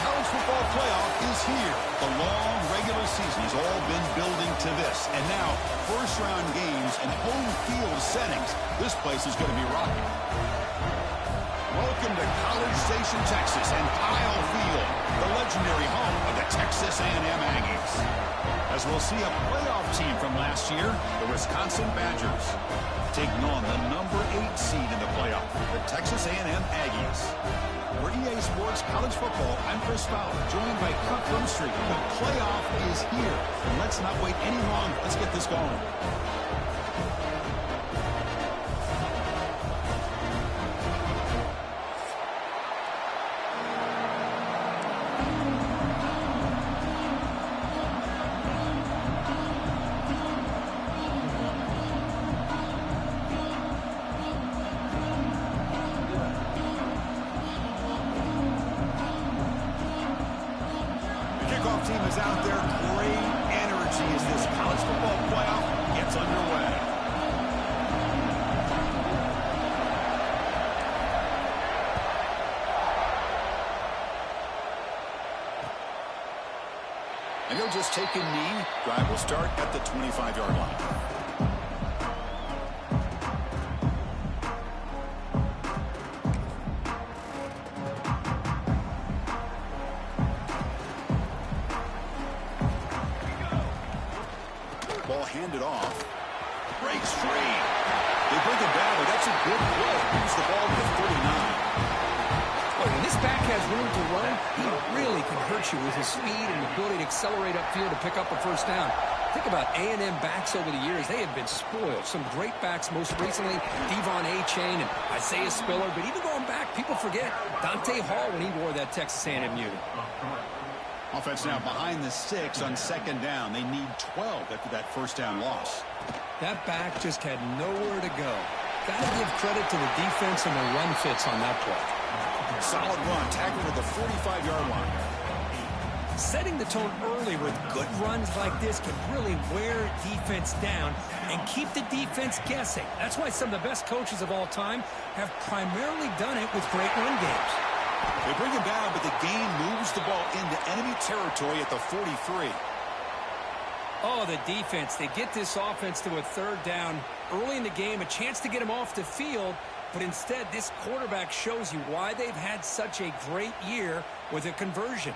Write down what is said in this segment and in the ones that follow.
college football playoff is here. The long regular season has all been building to this. And now, first-round games and home field settings. This place is going to be rocking. Welcome to College Station, Texas, and Kyle Field, the legendary home of the Texas A&M Aggies. As we'll see a playoff team from last year, the Wisconsin Badgers, taking on the number 8 seed in the playoff, the Texas A&M Aggies. For EA Sports College Football, I'm Chris Fowler, joined by Kirk Brumstreet. The playoff is here, and let's not wait any longer. Let's get this going. Team is out there. Great energy as this college football playoff gets underway. And he'll just take a knee. Drive will start at the 25-yard line. Ball handed off. Breaks free. They bring it down, but that's a good play. Moves the ball to 39. Well, when this back has room to run, he really can hurt you with his speed and ability to accelerate upfield to pick up a first down. Think about A&M backs over the years. They have been spoiled. Some great backs, most recently Devon A-Chain and Isaiah Spiller. But even going back, people forget Dante Hall when he wore that Texas A&M unit. Offense now behind the 6 on second down. They need 12 after that first down loss. That back just had nowhere to go. Got to give credit to the defense and the run fits on that play. Solid run, tackled at the 45-yard line. Setting the tone early with good runs like this can really wear defense down and keep the defense guessing. That's why some of the best coaches of all time have primarily done it with great run games. They bring him down, but the gain moves the ball into enemy territory at the 43. Oh, the defense. They get this offense to a third down early in the game, a chance to get him off the field, but instead this quarterback shows you why they've had such a great year with a conversion.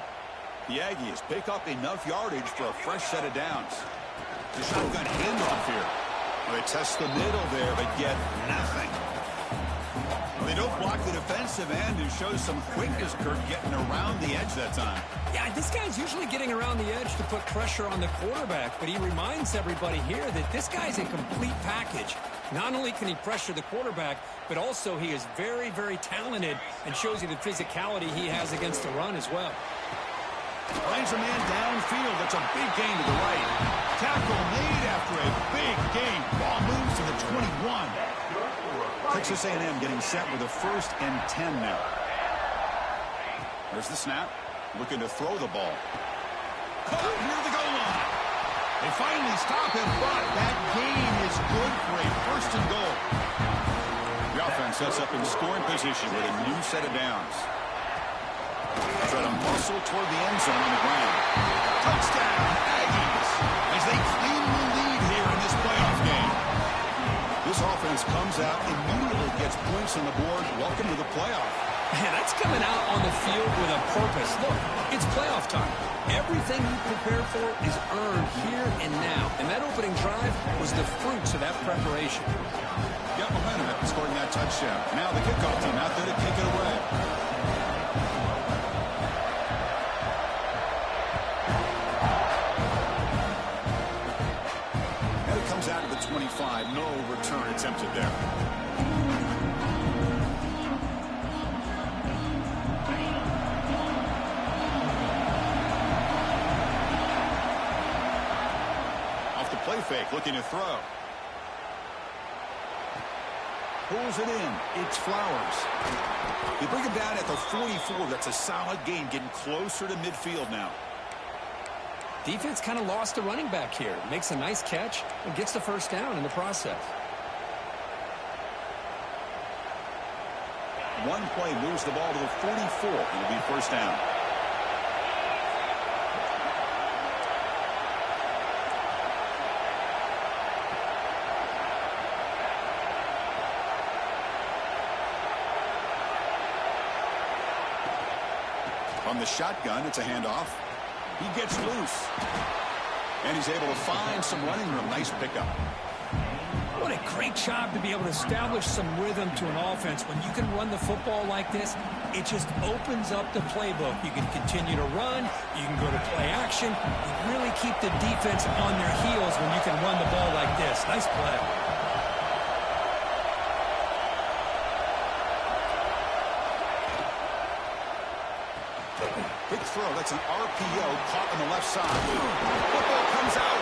The Aggies pick up enough yardage for a fresh set of downs. The shotgun handoff here. They test the middle there, but get nothing. They don't block the defensive end, who shows some quickness, Kirk, getting around the edge that time. Yeah, this guy's usually getting around the edge to put pressure on the quarterback, but he reminds everybody here that this guy's a complete package. Not only can he pressure the quarterback, but also he is very, very talented and shows you the physicality he has against the run as well. Finds a man downfield. That's a big gain to the right. Tackle made after a big gain. Ball moves to the 21. Texas A&M getting set with a 1st and 10 now. There's the snap. Looking to throw the ball. Caught near the goal line. They finally stop him, but that gain is good for a 1st and goal. The offense sets up in scoring position with a new set of downs. Try to muscle toward the end zone on the ground. Touchdown, Aggies, as they claim the lead here in this playoff game. This offense comes out, immediately gets points on the board. Welcome to the playoff. Man, that's coming out on the field with a purpose. Look, it's playoff time. Everything you prepare for is earned here and now. And that opening drive was the fruits of that preparation. Got momentum after scoring that touchdown. Now the kickoff team out there to kick it away. And it comes out of the 25. No return attempted there. Play fake, looking to throw. Pulls it in. It's Flowers. They bring him down at the 44. That's a solid gain, getting closer to midfield now. Defense kind of lost a running back here. Makes a nice catch and gets the first down in the process. One play moves the ball to the 44. It'll be first down. From the shotgun, it's a handoff. He gets loose. And he's able to find some running room. Nice pickup. What a great job to be able to establish some rhythm to an offense. When you can run the football like this, it just opens up the playbook. You can continue to run. You can go to play action. You really keep the defense on their heels when you can run the ball like this. Nice play. Quick throw. That's an RPO caught on the left side. Football comes out.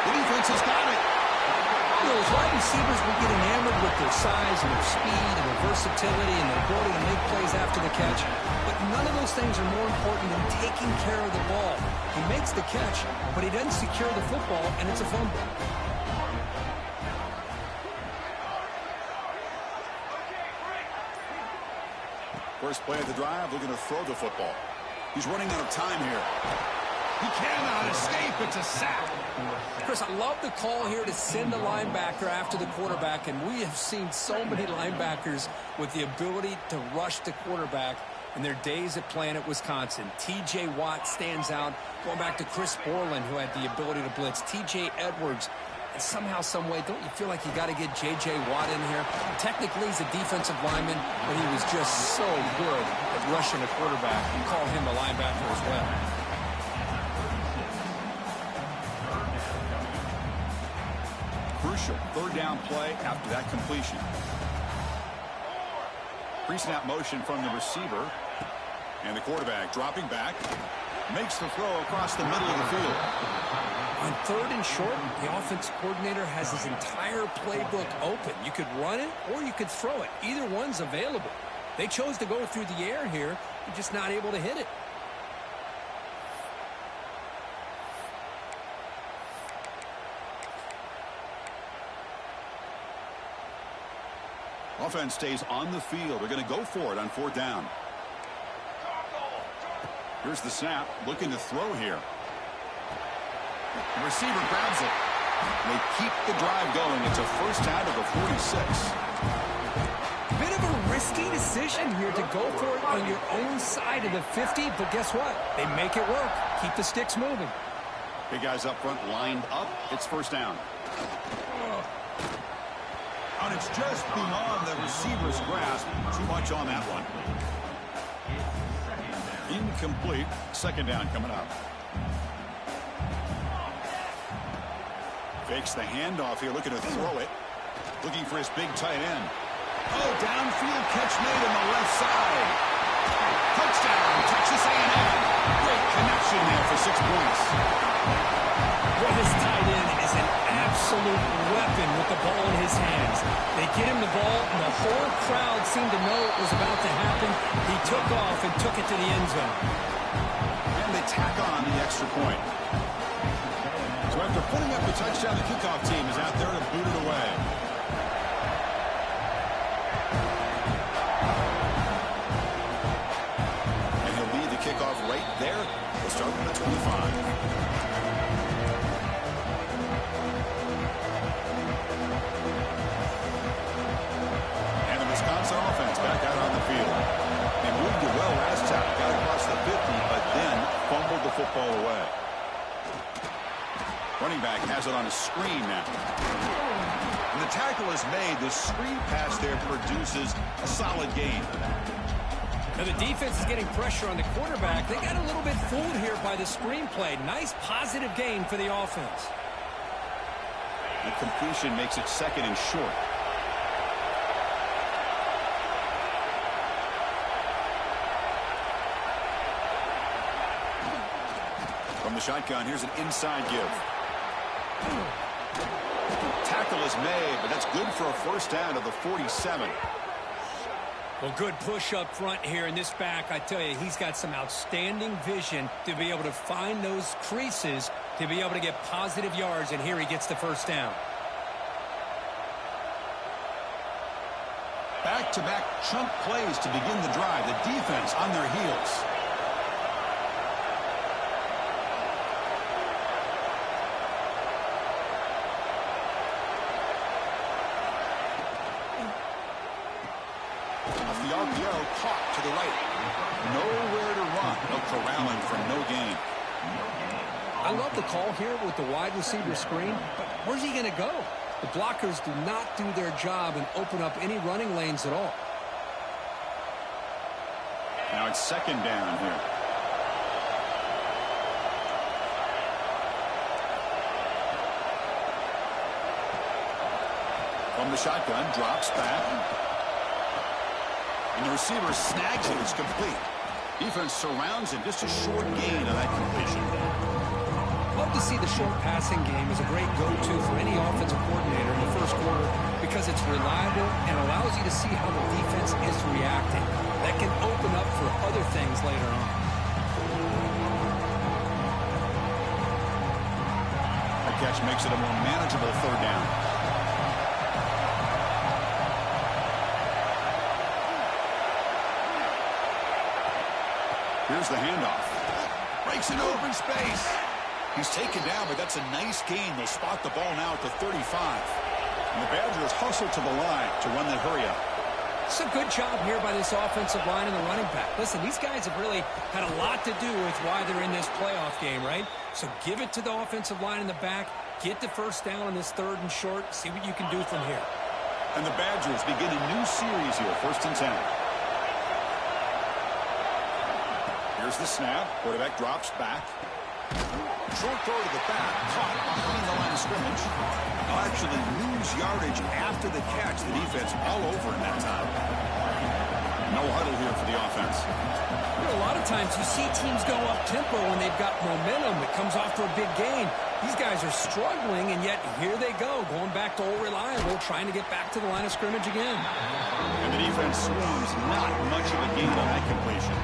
The defense has got it. You know, those wide receivers will get enamored with their size and their speed and their versatility and their ability to make plays after the catch. But none of those things are more important than taking care of the ball. He makes the catch, but he doesn't secure the football, and it's a fumble. First play of the drive, looking to throw the football. He's running out of time here. He cannot escape. It's a sack. Chris, I love the call here to send the linebacker after the quarterback, and we have seen so many linebackers with the ability to rush the quarterback in their days at playing at Wisconsin. T.J. Watt stands out. Going back to Chris Borland, who had the ability to blitz. T.J. Edwards. And somehow, some way, don't you feel like you got to get J.J. Watt in here? Technically, he's a defensive lineman, but he was just so good at rushing a quarterback. You call him a linebacker as well. Crucial third down play after that completion. Pre-snap motion from the receiver. And the quarterback dropping back. Makes the throw across the middle of the field. On third and short, the offense coordinator has his entire playbook open. You could run it or you could throw it. Either one's available. They chose to go through the air here. They're just not able to hit it. Offense stays on the field. They're going to go for it on fourth down. Here's the snap. Looking to throw here. The receiver grabs it. They keep the drive going. It's a first down to the 46. Bit of a risky decision here to go for it on your own side of the 50, but guess what? They make it work. Keep the sticks moving. Big guys up front lined up. It's first down. And it's just beyond the receiver's grasp. Too much on that one. Incomplete. Second down coming up. Fakes the handoff here, looking to throw it. Looking for his big tight end. Oh, downfield catch made on the left side. Touchdown, Texas A&M. Great connection there for 6 points. Well, this tight end is an absolute weapon with the ball in his hands. They get him the ball, and the whole crowd seemed to know it was about to happen. He took off and took it to the end zone. And they tack on the extra point. So after putting up the touchdown, the kickoff team is out there to boot it away. And he'll lead the kickoff right there. We'll start from the 25. Wisconsin offense back out on the field. They moved it well last time, got across the 50, but then fumbled the football away. Running back has it on a screen now. When the tackle is made, the screen pass there produces a solid gain. Now the defense is getting pressure on the quarterback. They got a little bit fooled here by the screen play. Nice positive gain for the offense. The completion makes it second and short. From the shotgun, here's an inside give. Tackle is made, but that's good for a first down to the 47. Well, good push up front here in this back. I tell you, he's got some outstanding vision to be able to find those creases to be able to get positive yards, and here he gets the first down. Back-to-back chunk plays to begin the drive. The defense on their heels. Off the RPO, caught to the right. Nowhere to run. No love the call here with the wide receiver screen, but where's he going to go? The blockers do not do their job and open up any running lanes at all. Now it's second down here. From the shotgun, drops back. And the receiver snags it. It's complete. Defense surrounds him. Just a short gain on that completion. Love to see the short passing game as a great go-to for any offensive coordinator in the first quarter because it's reliable and allows you to see how the defense is reacting. That can open up for other things later on. That catch makes it a more manageable third down. Here's the handoff. Breaks into open space. He's taken down, but that's a nice gain. They'll spot the ball now at the 35. And the Badgers hustle to the line to run that hurry-up. It's a good job here by this offensive line and the running back. Listen, these guys have really had a lot to do with why they're in this playoff game, right? So give it to the offensive line in the back. Get the first down on this third and short. See what you can do from here. And the Badgers begin a new series here, 1st and 10. Here's the snap. Quarterback drops back. Short throw to the back. Caught behind the line of scrimmage. They'll actually lose yardage after the catch. The defense all over in that time. No huddle here for the offense. You know, a lot of times you see teams go up-tempo when they've got momentum that comes off for a big gain. These guys are struggling, and yet here they go, going back to old reliable, trying to get back to the line of scrimmage again. And the defense swings not much of a gain on that completion.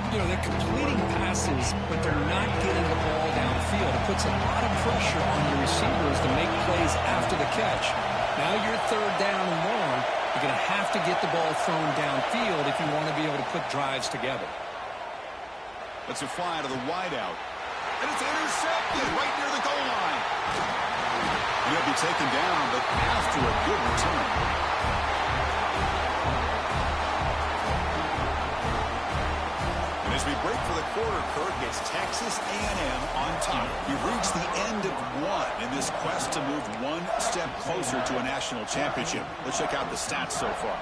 You know, they're completing passes, but they're not getting the ball downfield. It puts a lot of pressure on the receivers to make plays after the catch. Now you're third down and long. You're going to have to get the ball thrown downfield if you want to be able to put drives together. Let's a fly to the wideout. And it's intercepted right near the goal line. He'll be taken down, but after a good return. As we break for the quarter, Kirk, it's Texas A&M on top. We've reached the end of one in this quest to move one step closer to a national championship. Let's check out the stats so far.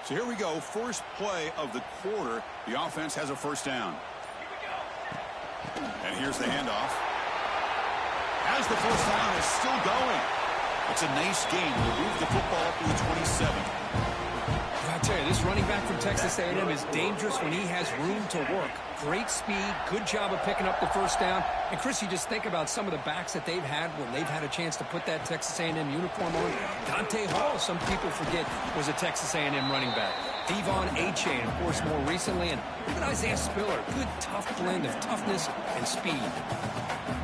So here we go. First play of the quarter. The offense has a first down. And here's the handoff. As the first down is still going. It's a nice game. We'll move the football up to the 27. I tell you, this running back from Texas A&M is dangerous when he has room to work. Great speed, good job of picking up the first down. And, Chris, you just think about some of the backs that they've had when they've had a chance to put that Texas A&M uniform on. Dante Hall, some people forget, was a Texas A&M running back. Devon Achane, of course, more recently. And even Isaiah Spiller, good, tough blend of toughness and speed.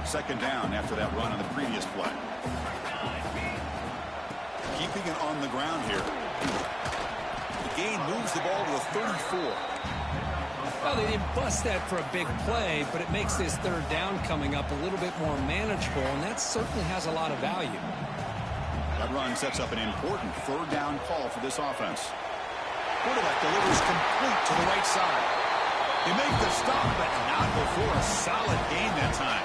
Second down after that run on the previous play. Keeping it on the ground here. The gain moves the ball to the 34. Well, they didn't bust that for a big play, but it makes this third down coming up a little bit more manageable, and that certainly has a lot of value. That run sets up an important third down call for this offense. Quarterback delivers complete to the right side. They make the stop, but not before a solid gain that time.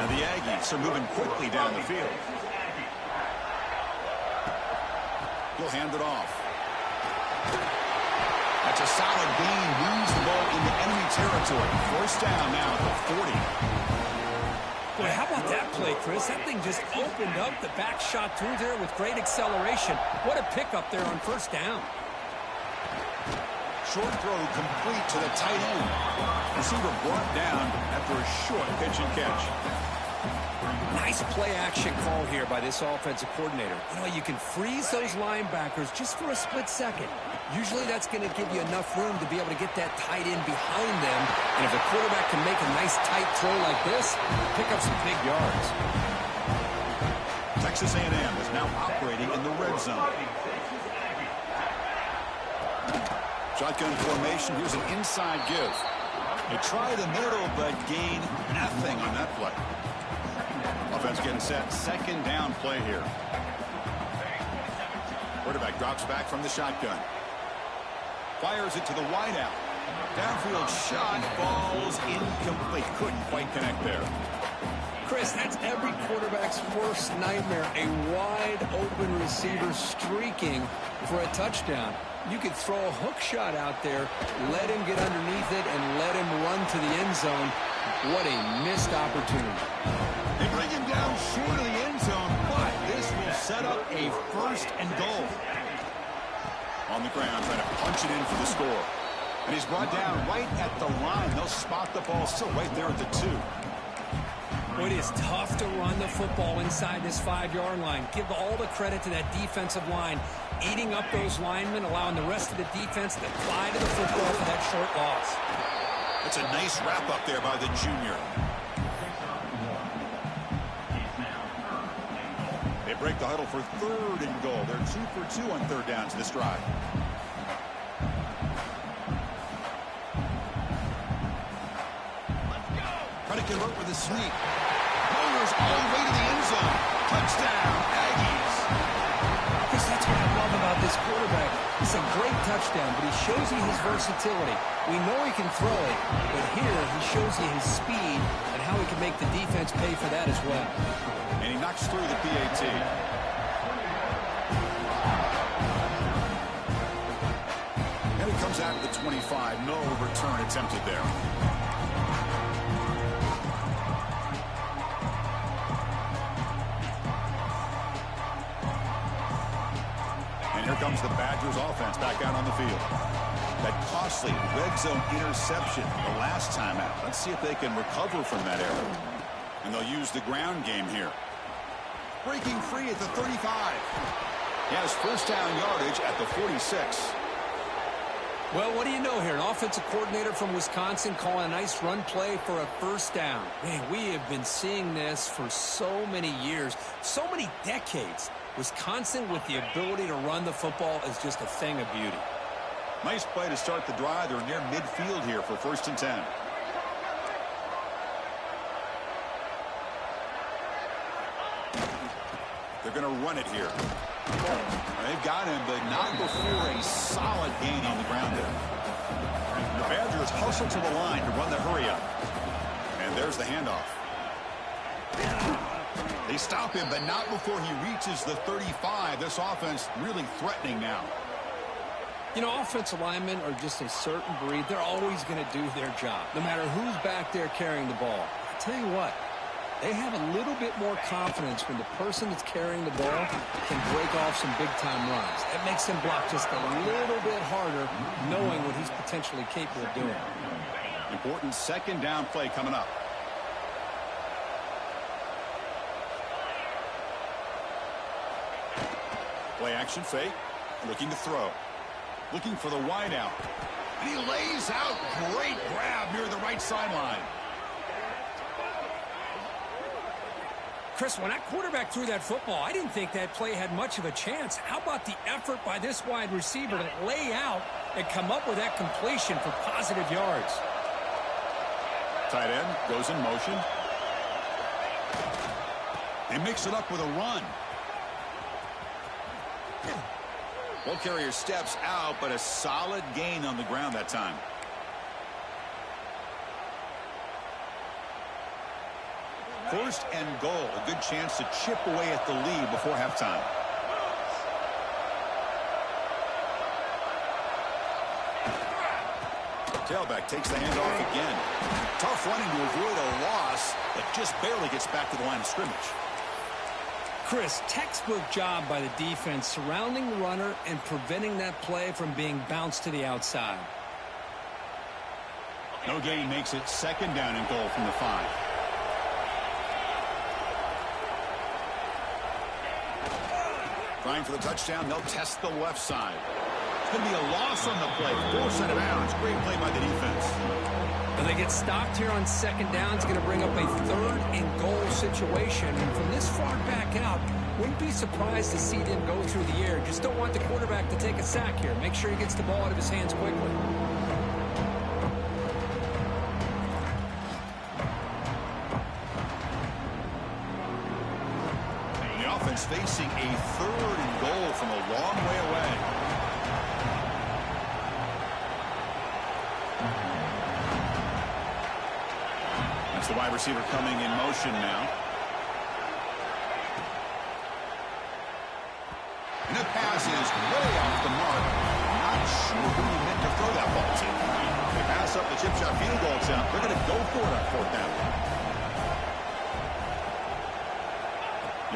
Now the Aggies are moving quickly down the field. He'll hand it off. That's a solid gain. Moves the ball into enemy territory. First down now at the 40. Boy, how about that play, Chris? That thing just opened up. The back shot through there with great acceleration. What a pickup there on first down. Short throw complete to the tight end. Receiver brought down after a short pitch and catch. Nice play-action call here by this offensive coordinator. You know, you can freeze those linebackers just for a split second. Usually that's going to give you enough room to be able to get that tight end behind them. And if the quarterback can make a nice tight throw like this, pick up some big yards. Texas A&M is now operating in the red zone. Shotgun formation. Here's an inside give. They try the middle, but gain nothing on that play. Offense getting set. Second down play here. Quarterback drops back from the shotgun. Fires it to the wideout. Downfield shot falls incomplete. Couldn't quite connect there. Chris, that's every quarterback's worst nightmare. A wide-open receiver streaking for a touchdown. You could throw a hook shot out there, let him get underneath it, and let him run to the end zone. What a missed opportunity. They bring him down short of the end zone, but this will set up a first and goal. On the ground, trying to punch it in for the score. And he's brought down right at the line. They'll spot the ball still right there at the 2. It is tough to run the football inside this 5-yard line. Give all the credit to that defensive line, eating up those linemen, allowing the rest of the defense to fly to the football for that short loss. It's a nice wrap-up there by the junior. They break the huddle for 3rd and goal. They're 2 for 2 on 3rd downs this drive. Try to convert with a sweep. Bowlers all the way to the end zone. Touchdown, Aggies. Chris, that's what I love about this quarterback. It's a great touchdown, but he shows you his versatility. We know he can throw it, but here he shows you his speed and how he can make the defense pay for that as well. And he knocks through the PAT. And he comes out at the 25. No return attempted there. And here comes the Badgers offense back out on the field. That costly red zone interception the last time out. Let's see if they can recover from that error. And they'll use the ground game here. Breaking free at the 35. He has first down yardage at the 46. Well, what do you know here? An offensive coordinator from Wisconsin calling a nice run play for a first down. Man, we have been seeing this for so many years, so many decades. Wisconsin with the ability to run the football is just a thing of beauty. Nice play to start the drive. They're near midfield here for 1st and 10. They're going to run it here. They've got him, but not before a solid gain on the ground there. The Badgers hustle to the line to run the hurry up. And there's the handoff. They stop him, but not before he reaches the 35. This offense really threatening now. You know, offensive linemen are just a certain breed. They're always going to do their job, no matter who's back there carrying the ball. I tell you what, they have a little bit more confidence when the person that's carrying the ball can break off some big-time runs. It makes them block just a little bit harder, knowing what he's potentially capable of doing. Important 2nd down play coming up. Play action fake. Looking to throw. Looking for the wideout. And he lays out. Great grab near the right sideline. Chris, when that quarterback threw that football, I didn't think that play had much of a chance. How about the effort by this wide receiver to lay out and come up with that completion for positive yards? Tight end goes in motion. They mix it up with a run. Ball carrier steps out, but a solid gain on the ground that time. First and goal. A good chance to chip away at the lead before halftime. Tailback takes the handoff again. Tough running to avoid a loss, but just barely gets back to the line of scrimmage. Chris, textbook job by the defense surrounding the runner and preventing that play from being bounced to the outside. No gain makes it 2nd down and goal from the 5. Trying for the touchdown, they'll test the left side. It's going to be a loss on the play. Force out of bounds. Great play by the defense. And they get stopped here on 2nd down. It's going to bring up a 3rd and goal situation. And from this far back out, wouldn't be surprised to see them go through the air. Just don't want the quarterback to take a sack here. Make sure he gets the ball out of his hands quickly. The offense facing a 3rd and goal from a long way away. That's the wide receiver coming in motion now. And the pass is way off the mark. Not sure who he meant to throw that ball to. They pass up the chip shot field goal attempt. They're going to go for it on fourth down.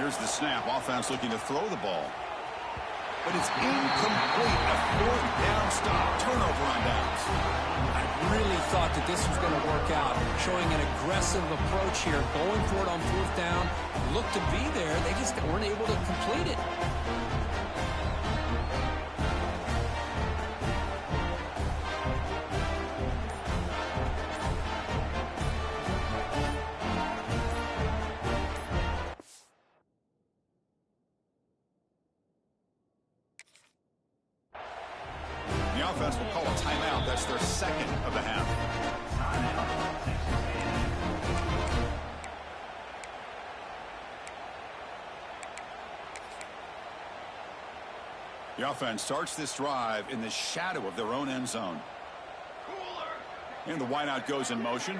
Here's the snap. Offense looking to throw the ball. But it's incomplete. A fourth down stop. Turnover on downs. I really thought that this was going to work out. Showing an aggressive approach here. Going for it on fourth down. Looked to be there. They just weren't able to complete it. The offense will call a timeout. That's their second of the half. The offense starts this drive in the shadow of their own end zone. And the wideout goes in motion.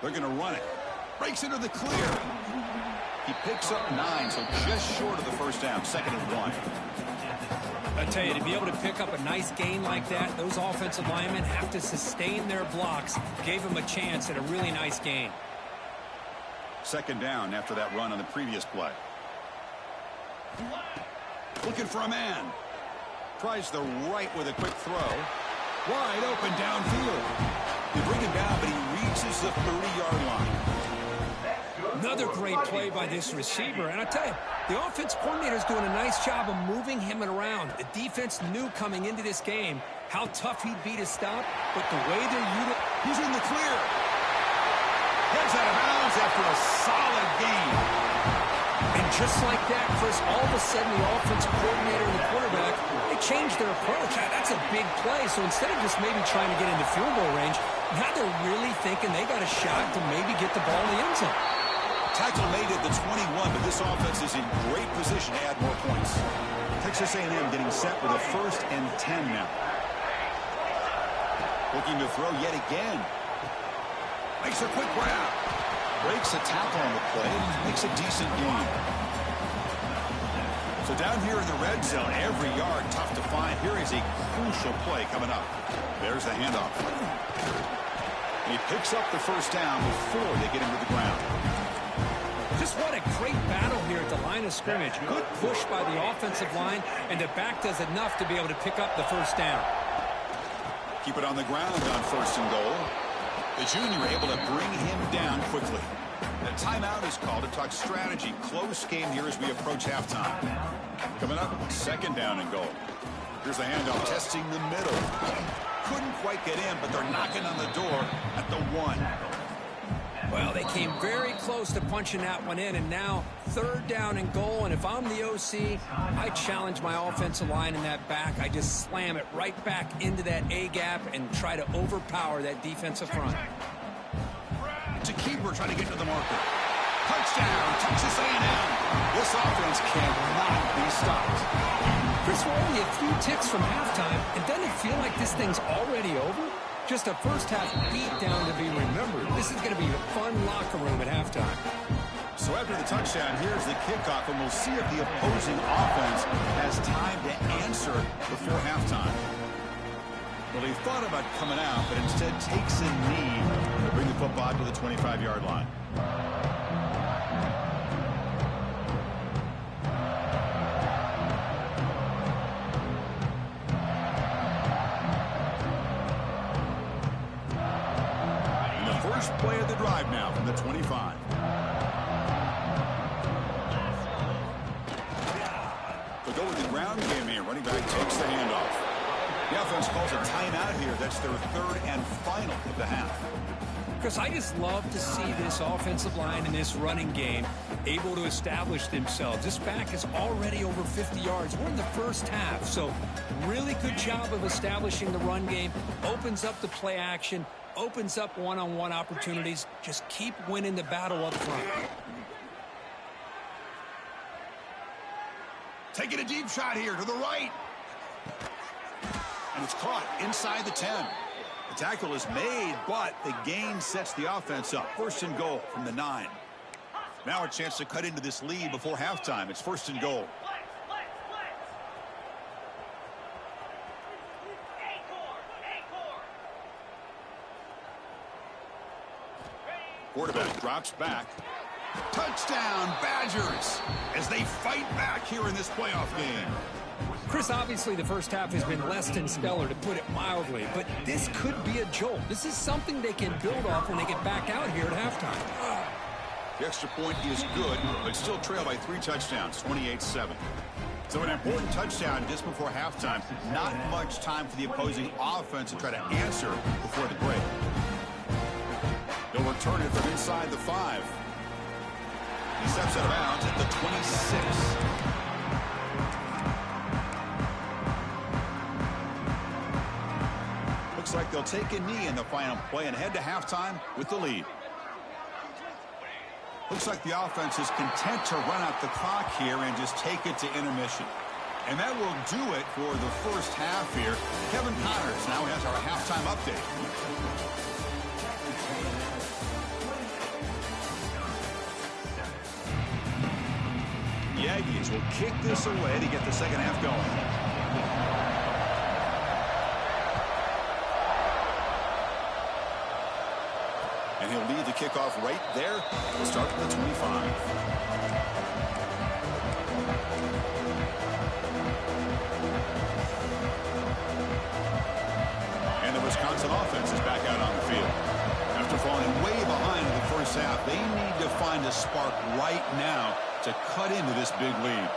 They're going to run it. Breaks into the clear. He picks up 9, so just short of the first down. Second and 1. I tell you, to be able to pick up a nice gain like that, those offensive linemen have to sustain their blocks. Gave them a chance at a really nice gain. Second down after that run on the previous play. Looking for a man. Tries the right with a quick throw. Wide open downfield. They bring him down, but he reaches the 30-yard line. Another great play by this receiver. And I tell you, the offense coordinator is doing a nice job of moving him around. The defense knew coming into this game how tough he'd be to stop, but the way they're utilizing... He's in the clear. Heads out of bounds after a solid game. And just like that, Chris, all of a sudden the offensive coordinator and the quarterback, they changed their approach. That's a big play. So instead of just maybe trying to get into field goal range, now they're really thinking they got a shot to maybe get the ball in the end zone. Tackle made at the 21, but this offense is in great position to add more points. Texas A&M getting set with a 1st and 10 now. Looking to throw yet again. Makes a quick grab. Breaks a tackle on the play. Makes a decent gain. So down here in the red zone, every yard tough to find. Here is a crucial play coming up. There's the handoff. And he picks up the first down before they get him to the ground. Just what a great battle here at the line of scrimmage. Good push by the offensive line, and the back does enough to be able to pick up the first down. Keep it on the ground on 1st and goal. The junior able to bring him down quickly. The timeout is called to talk strategy. Close game here as we approach halftime. Coming up, 2nd down and goal. Here's the handoff, testing the middle. Couldn't quite get in, but they're knocking on the door at the 1. Well, they came very close to punching that one in, and now 3rd down and goal. And if I'm the OC, I challenge my offensive line in that back. I just slam it right back into that A-gap and try to overpower that defensive front. It's a keeper trying to get to the marker. Touchdown, Texas A&M. This offense cannot be stopped. Chris, we're only a few ticks from halftime, and doesn't it feel like this thing's already over? Just a first-half beatdown to be remembered. This is going to be a fun locker room at halftime. So after the touchdown, here's the kickoff, and we'll see if the opposing offense has time to answer before halftime. Well, he thought about coming out, but instead takes a knee to bring the football to the 25-yard line. First play of the drive now from the 25. They'll go with the ground game here. Running back takes the handoff. The offense calls a timeout here. That's their 3rd and final of the half. Chris, I just love to see this offensive line in this running game able to establish themselves. This back is already over 50 yards. We're in the first half, so really good job of establishing the run game. Opens up the play action. Opens up one-on-one opportunities. Just keep winning the battle up front. Taking a deep shot here to the right. And it's caught inside the 10. The tackle is made, but the gain sets the offense up. First and goal from the 9. Now a chance to cut into this lead before halftime. It's first and goal. Quarterback drops back. Touchdown, Badgers, as they fight back here in this playoff game. Chris, obviously the first half has been less than stellar, to put it mildly, but this could be a jolt. This is something they can build off when they get back out here at halftime. The extra point is good, but still trailed by 3 touchdowns, 28-7. So an important touchdown just before halftime. Not much time for the opposing offense to try to answer before the break. They'll return it from inside the 5. He steps out of bounds at the 26. Looks like they'll take a knee in the final play and head to halftime with the lead. Looks like the offense is content to run out the clock here and just take it to intermission. And that will do it for the first half here. Kevin Connors now has our halftime update. The Aggies will kick this away to get the second half going. And he'll lead the kickoff right there. We'll start at the 25. And the Wisconsin offense is back out on the field. After falling way behind in the first half, they need to find a spark right now to cut into this big lead.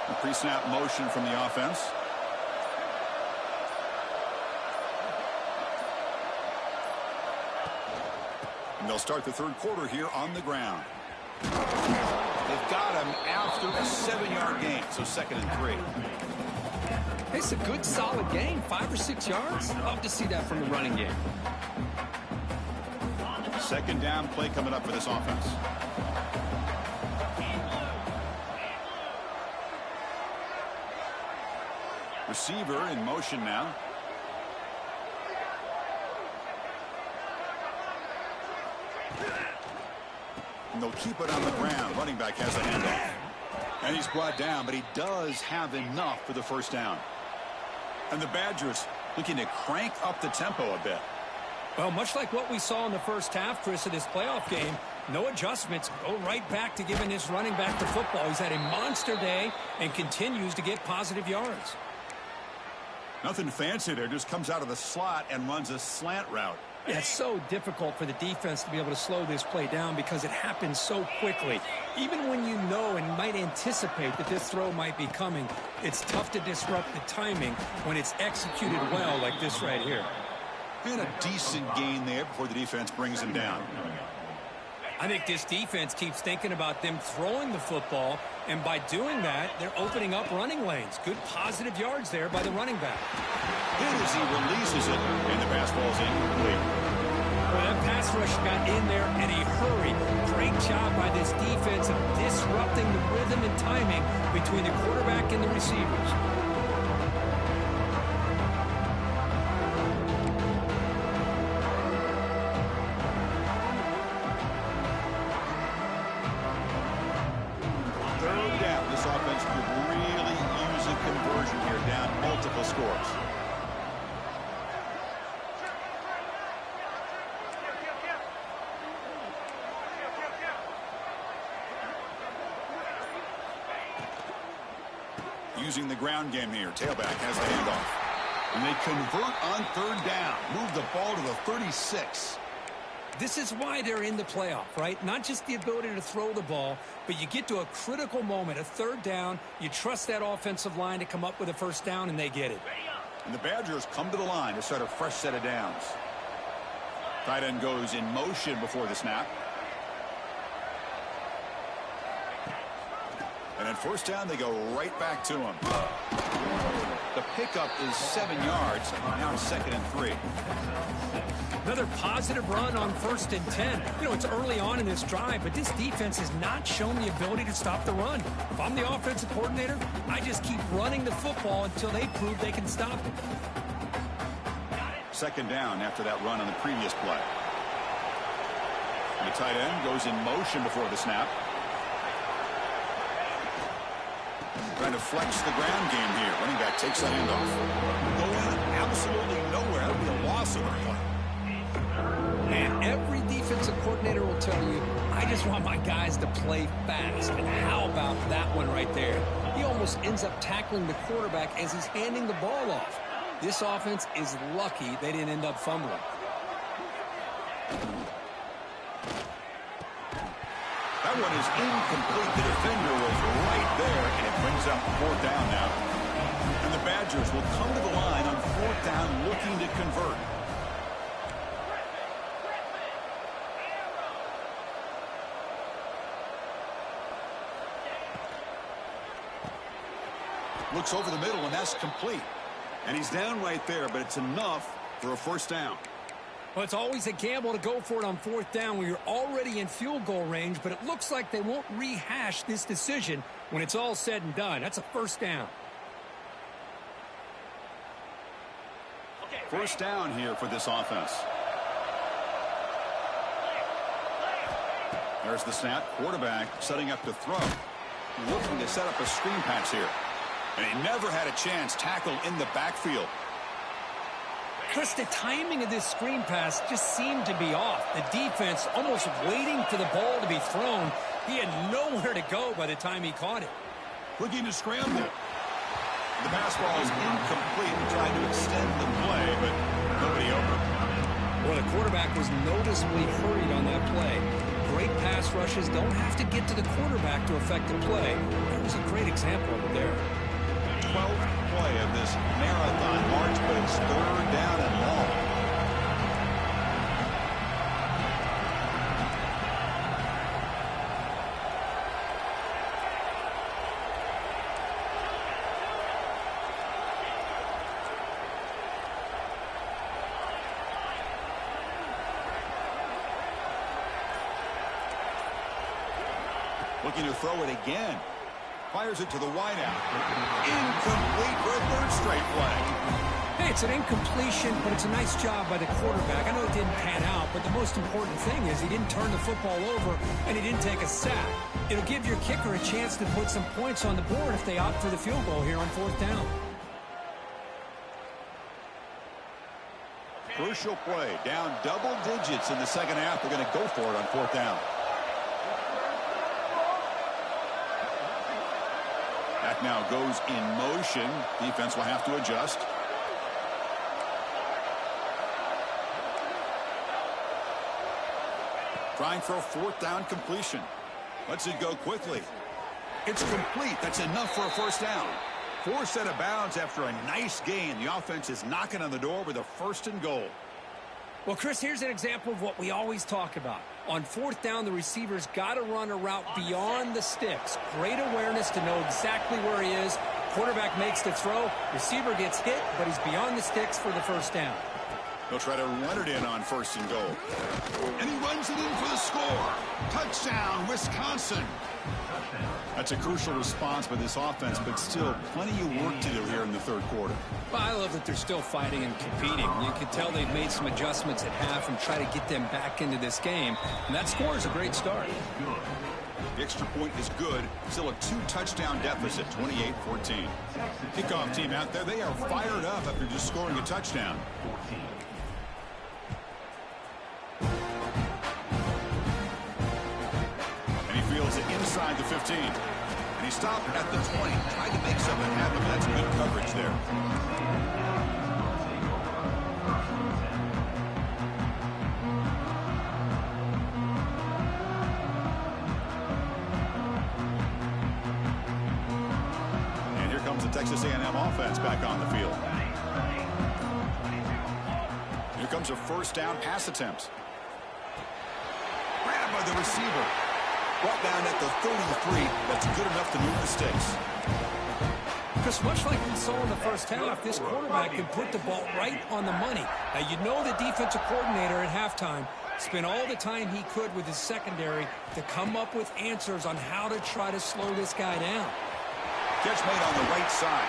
The pre-snap motion from the offense. And they'll start the third quarter here on the ground. They've got him after a 7-yard gain, so second and 3. It's a good, solid gain, 5 or 6 yards. Love to see that from the running game. Second down play coming up for this offense. Receiver in motion now. And they'll keep it on the ground. Running back has a handoff. And he's brought down, but he does have enough for the first down. And the Badgers looking to crank up the tempo a bit. Well, much like what we saw in the first half, Chris, of this playoff game, no adjustments. Go right back to giving this running back the football. He's had a monster day and continues to get positive yards. Nothing fancy there. Just comes out of the slot and runs a slant route. Yeah, it's so difficult for the defense to be able to slow this play down because it happens so quickly. Even when you know and might anticipate that this throw might be coming, it's tough to disrupt the timing when it's executed well like this right here. And a decent gain there before the defense brings him down. I think this defense keeps thinking about them throwing the football, and by doing that, they're opening up running lanes. Good positive yards there by the running back. Hit as he releases it, and the pass ball's incomplete. Well, that pass rush got in there in a hurry. Great job by this defense of disrupting the rhythm and timing between the quarterback and the receivers. Third down. This offense could really use a conversion here, down multiple scores. Using the ground game here. Tailback has the handoff. And they convert on third down. Move the ball to the 36. This is why they're in the playoff, right? Not just the ability to throw the ball, but you get to a critical moment, a third down. You trust that offensive line to come up with a first down, and they get it. And the Badgers come to the line to start a fresh set of downs. Tight end goes in motion before the snap. And at first down, they go right back to him. The pickup is 7 yards. Now it's second and 3. Another positive run on 1st and 10. You know, it's early on in this drive, but this defense has not shown the ability to stop the run. If I'm the offensive coordinator, I just keep running the football until they prove they can stop it. Second down after that run on the previous play. And the tight end goes in motion before the snap. Trying to flex the ground game here. Running back takes the handoff. Going absolutely nowhere. That would be a loss of a play. And every defensive coordinator will tell you, I just want my guys to play fast. And how about that one right there? He almost ends up tackling the quarterback as he's handing the ball off. This offense is lucky they didn't end up fumbling. That one is incomplete. The defender was right there, and it brings up fourth down now. And the Badgers will come to the line on fourth down looking to convert. Looks over the middle, and that's complete. And he's down right there, but it's enough for a first down. Well, it's always a gamble to go for it on fourth down when you're already in field goal range, but it looks like they won't rehash this decision when it's all said and done. That's a first down. First down here for this offense. There's the snap. Quarterback setting up to throw. Looking to set up a screen pass here. And he never had a chance tackled in the backfield. Chris, the timing of this screen pass just seemed to be off. The defense almost waiting for the ball to be thrown. He had nowhere to go by the time he caught it. Looking to scramble. The pass ball is incomplete. Trying to extend the play, but nobody open. Well, the quarterback was noticeably hurried on that play. Great pass rushes don't have to get to the quarterback to affect the play. It was a great example of it there. 12th play of this marathon march, but it's third down and long. Looking to throw it again. Fires it to the wideout. Incomplete for a third straight play. Hey, it's an incompletion, but it's a nice job by the quarterback. I know it didn't pan out, but the most important thing is he didn't turn the football over and he didn't take a sack. It'll give your kicker a chance to put some points on the board if they opt for the field goal here on fourth down. Crucial play. Down double digits in the second half. They're going to go for it on fourth down. Back now goes in motion. Defense will have to adjust. Trying for a fourth down completion. Lets it go quickly. It's complete. That's enough for a first down. Forced out of bounds after a nice gain. The offense is knocking on the door with a first and goal. Well, Chris, here's an example of what we always talk about. On fourth down, the receiver's got to run a route beyond the sticks. Great awareness to know exactly where he is. Quarterback makes the throw. Receiver gets hit, but he's beyond the sticks for the first down. They'll try to run it in on first and goal. And he runs it in for the score. Touchdown, Wisconsin. That's a crucial response by this offense, but still plenty of work to do here in the third quarter. Well, I love that they're still fighting and competing. You can tell they've made some adjustments at half and try to get them back into this game. And that score is a great start. The extra point is good. Still a two-touchdown deficit, 28-14. Kickoff team out there, they are fired up after just scoring a touchdown. Fields it inside the 15. And he stopped at the 20. Tried to make something happen. That's good coverage there. And here comes the Texas A&M offense back on the field. Here comes a first down pass attempt. Grabbed by the receiver. Brought down at the 33. That's good enough to move the sticks. Because much like we saw in the first half, this quarterback can put the ball right on the money. Now, you know the defensive coordinator at halftime spent all the time he could with his secondary to come up with answers on how to try to slow this guy down. Catch made on the right side.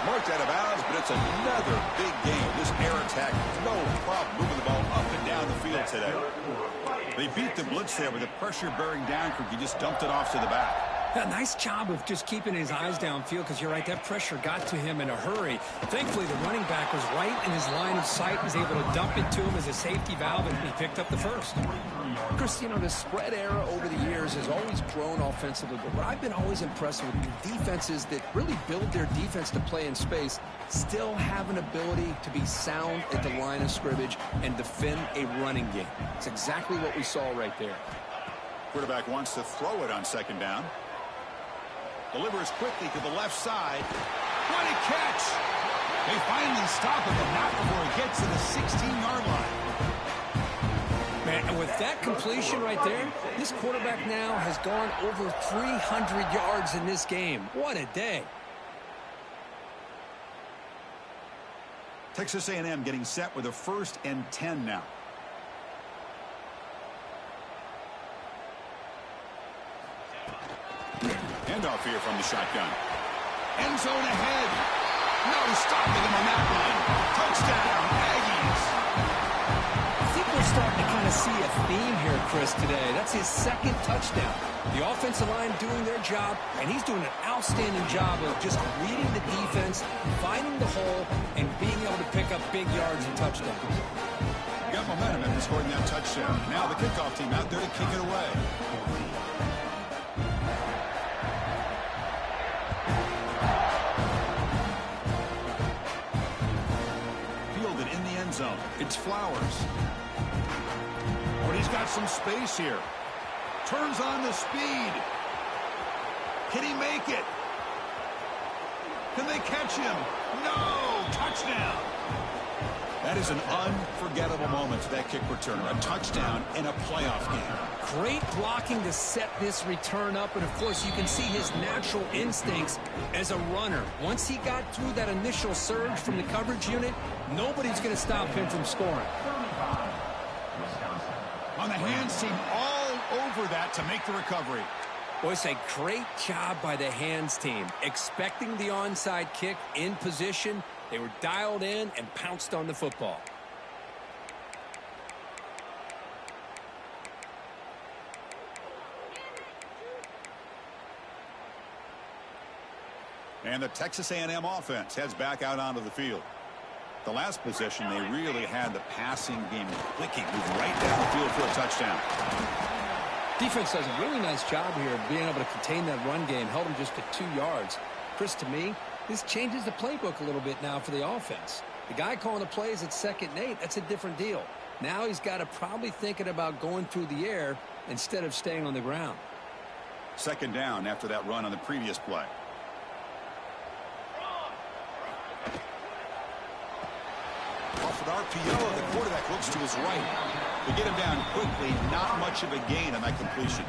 Marked out of bounds, but it's another big game. This air attack, no problem moving the ball up and down the field today. They beat the blitz there with the pressure bearing down. He just dumped it off to the back. Yeah, nice job of just keeping his eyes downfield because you're right, that pressure got to him in a hurry. Thankfully, the running back was right in his line of sight, was able to dump it to him as a safety valve, and he picked up the first. Chris, you know, the spread era over the years has always grown offensively, but what I've been always impressed with defenses that really build their defense to play in space still have an ability to be sound at the line of scrimmage and defend a running game. It's exactly what we saw right there. Quarterback wants to throw it on second down. Delivers quickly to the left side. What a catch! They finally stop him, but not before he gets to the 16-yard line. Man, and with that completion right there, this quarterback now has gone over 300 yards in this game. What a day. Texas A&M getting set with a 1st and 10 now. Handoff here from the shotgun. End zone ahead. No stopping him on that one. Touchdown, Aggies. I think we're starting to kind of see a theme here, Chris, today. That's his 2nd touchdown. The offensive line doing their job, and he's doing an outstanding job of just reading the defense, finding the hole, and being able to pick up big yards and touchdowns. Got momentum after scoring that touchdown. Now the kickoff team out there to kick it away. Zone. It's Flowers. But he's got some space here. Turns on the speed. Can he make it? Can they catch him? No! Touchdown! That is an unforgettable moment to that kick returner. A touchdown in a playoff game. Great blocking to set this return up, and of course you can see his natural instincts as a runner. Once he got through that initial surge from the coverage unit, nobody's going to stop him from scoring. On the hands team all over that to make the recovery. Boy, it's a great job by the hands team. Expecting the onside kick in position, they were dialed in and pounced on the football. And the Texas A&M offense heads back out onto the field. The last possession, they really had the passing game clicking, moved right down the field for a touchdown. Defense does a really nice job here of being able to contain that run game, held them just to 2 yards. Chris, to me, this changes the playbook a little bit now for the offense. The guy calling the plays at 2nd and 8, that's a different deal. Now he's got to probably thinking about going through the air instead of staying on the ground. 2nd down after that run on the previous play. Off an RPO, the quarterback looks to his right. They get him down quickly, not much of a gain on that completion.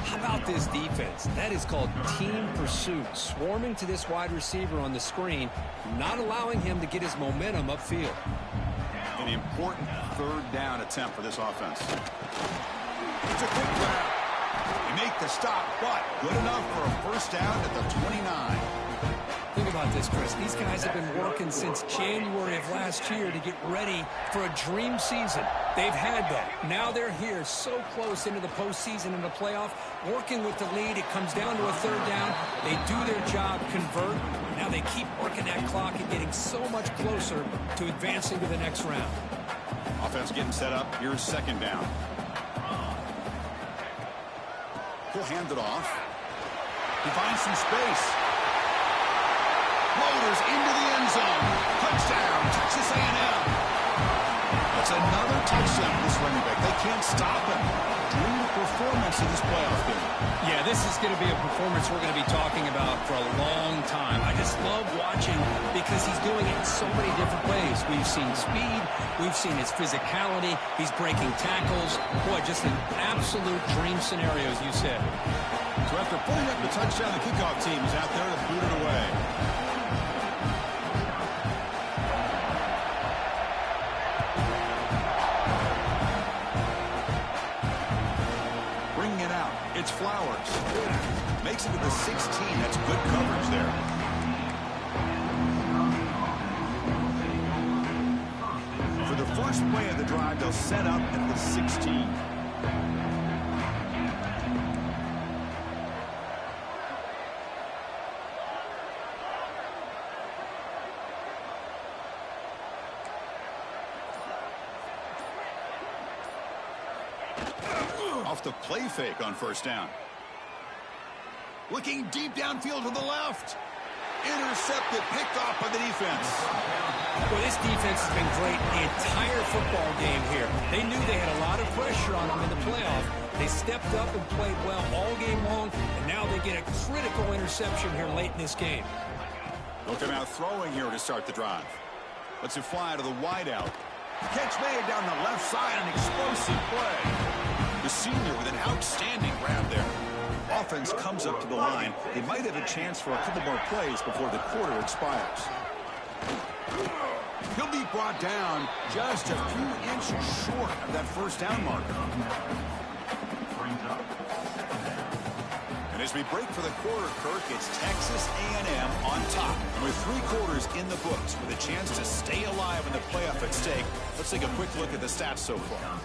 How about this defense? That is called team pursuit. Swarming to this wide receiver on the screen, not allowing him to get his momentum upfield. An important 3rd down attempt for this offense. It's a quick grab. They make the stop, but good enough for a 1st down at the 29. Think about this, Chris. These guys have been working since January of last year to get ready for a dream season. They've had that. Now they're here so close into the postseason and the playoff, working with the lead. It comes down to a 3rd down. They do their job, convert. Now they keep working that clock and getting so much closer to advancing to the next round. Offense getting set up. Here's 2nd down. He'll hand it off. He finds some space. Floaters into the end zone. Touchdown, Texas A&M. That's another touchdown for this running back. They can't stop him. Dream performance in this playoff game. Yeah, this is going to be a performance we're going to be talking about for a long time. I just love watching because he's doing it in so many different ways. We've seen speed. We've seen his physicality. He's breaking tackles. Boy, just an absolute dream scenario, as you said. So after pulling up the touchdown, the kickoff team is out there to boot it away. It's Flowers. Makes it to the 16. That's good coverage there. For the first play of the drive, they'll set up at the 16. Off the play fake on first down. Looking deep downfield to the left. Intercepted, picked off by the defense. Well, this defense has been great the entire football game here. They knew they had a lot of pressure on them in the playoff. They stepped up and played well all game long, and now they get a critical interception here late in this game. Look at him out throwing here to start the drive. Lets it fly to the wideout. Catch made down the left side, an explosive play. The senior with an outstanding grab there. Offense comes up to the line. They might have a chance for a couple more plays before the quarter expires. He'll be brought down just a few inches short of that first down marker. And as we break for the quarter, Kirk, it's Texas A&M on top. And with 3 quarters in the books with a chance to stay alive in the playoff at stake, let's take a quick look at the stats so far.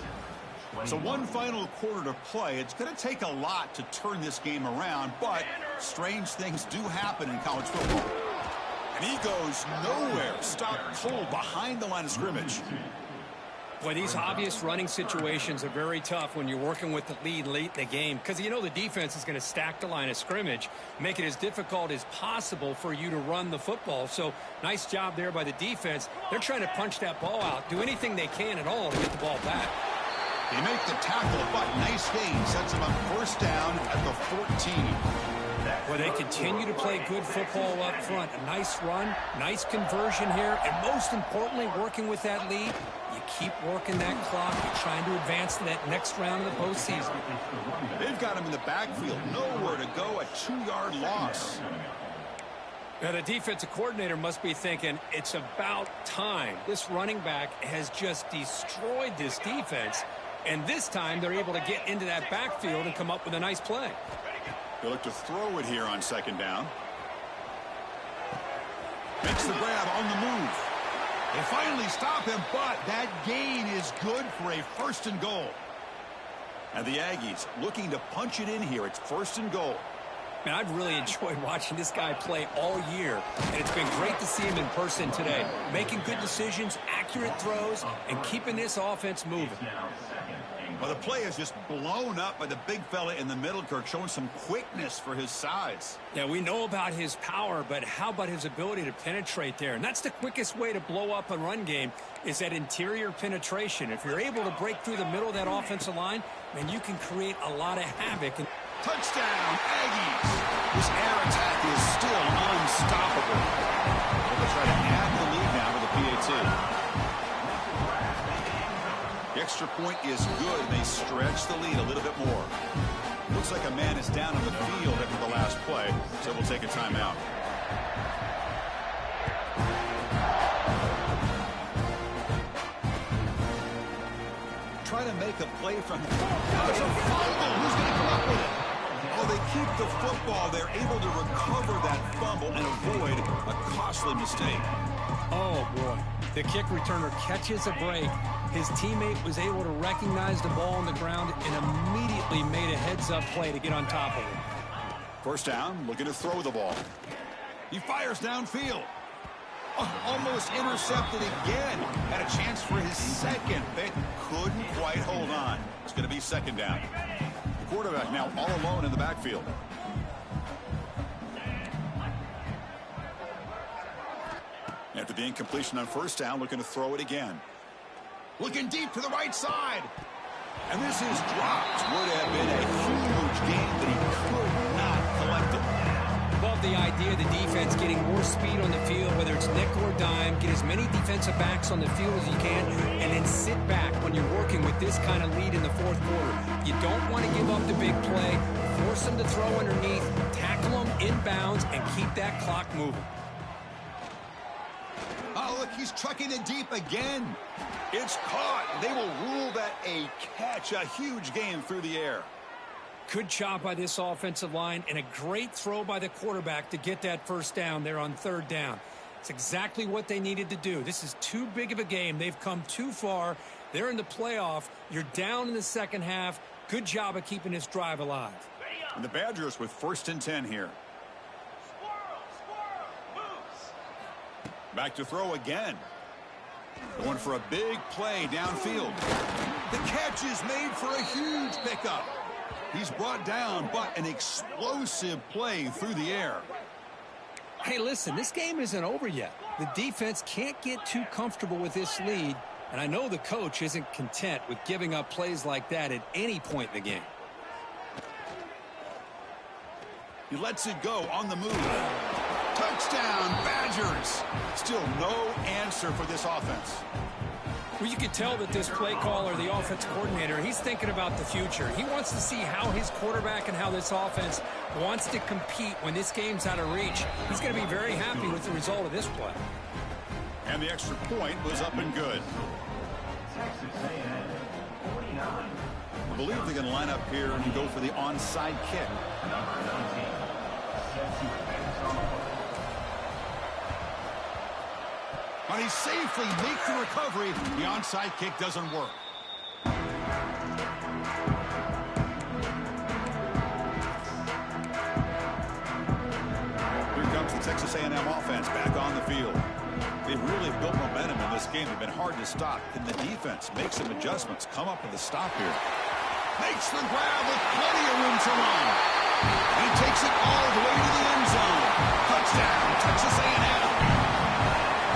So one final quarter to play. It's going to take a lot to turn this game around, but strange things do happen in college football. And he goes nowhere. Stopped cold behind the line of scrimmage. Boy, these obvious running situations are very tough when you're working with the lead late in the game because you know the defense is going to stack the line of scrimmage, make it as difficult as possible for you to run the football. So nice job there by the defense. They're trying to punch that ball out, do anything they can at all to get the ball back. They make the tackle, but nice gain. Sets them up first down at the 14. Well, they continue to play good football up front. A nice run, nice conversion here, and most importantly, working with that lead, you keep working that clock. You're trying to advance to that next round of the postseason. They've got him in the backfield. Nowhere to go, a 2-yard loss. Now, the defensive coordinator must be thinking, it's about time. This running back has just destroyed this defense. And this time, they're able to get into that backfield and come up with a nice play. They look to throw it here on second down. Makes the grab on the move. They finally stop him, but that gain is good for a first and goal. And the Aggies looking to punch it in here. It's first and goal. Man, I've really enjoyed watching this guy play all year, and it's been great to see him in person today. Making good decisions, accurate throws, and keeping this offense moving. Well, the play is just blown up by the big fella in the middle, Kirk, showing some quickness for his size. Yeah, we know about his power, but how about his ability to penetrate there? And that's the quickest way to blow up a run game is that interior penetration. If you're able to break through the middle of that offensive line, man, you can create a lot of havoc. Touchdown, Aggies. This air attack is still unstoppable. They'll try to add the lead now to the PAT. The extra point is good. They stretch the lead a little bit more. Looks like a man is down on the field after the last play, so we'll take a timeout. Try to make a play from... There's a fumble. Who's going to come up with it? Oh, they keep the football. They're able to recover that fumble and avoid a costly mistake. Oh, boy. The kick returner catches a break. His teammate was able to recognize the ball on the ground and immediately made a heads-up play to get on top of it. First down, looking to throw the ball. He fires downfield. Oh, almost intercepted again. Had a chance for his second, but couldn't quite hold on. It's going to be second down. The quarterback now all alone in the backfield. After the incompletion on first down, looking to throw it again. Looking deep to the right side. And this is dropped. Would have been a huge game, but he could not collect it. Love the idea of the defense getting more speed on the field, whether it's nickel or dime. Get as many defensive backs on the field as you can, and then sit back when you're working with this kind of lead in the fourth quarter. You don't want to give up the big play. Force them to throw underneath, tackle them inbounds, and keep that clock moving. Oh, look, he's trucking it deep again. It's caught. They will rule that a catch, a huge game through the air. Good job by this offensive line and a great throw by the quarterback to get that first down there on third down. It's exactly what they needed to do. This is too big of a game. They've come too far. They're in the playoff. You're down in the second half. Good job of keeping this drive alive. And the Badgers with 1st and 10 here. Back to throw again. Going for a big play downfield. The catch is made for a huge pickup. He's brought down, but an explosive play through the air. Hey, listen, this game isn't over yet. The defense can't get too comfortable with this lead, and I know the coach isn't content with giving up plays like that at any point in the game. He lets it go on the move. Touchdown, Badgers. Still no answer for this offense. Well, you could tell that this play caller, the offense coordinator, he's thinking about the future. He wants to see how his quarterback and how this offense wants to compete when this game's out of reach. He's going to be very happy with the result of this play. And the extra point was up and good. I believe they're going to line up here and go for the onside kick. And he safely makes the recovery. The onside kick doesn't work. Here comes the Texas A&M offense back on the field. They've really built momentum in this game. They've been hard to stop. Can the defense make some adjustments? Come up with a stop here. Makes the grab with plenty of room to run. He takes it all the way to the end zone. Touchdown, Texas A&M.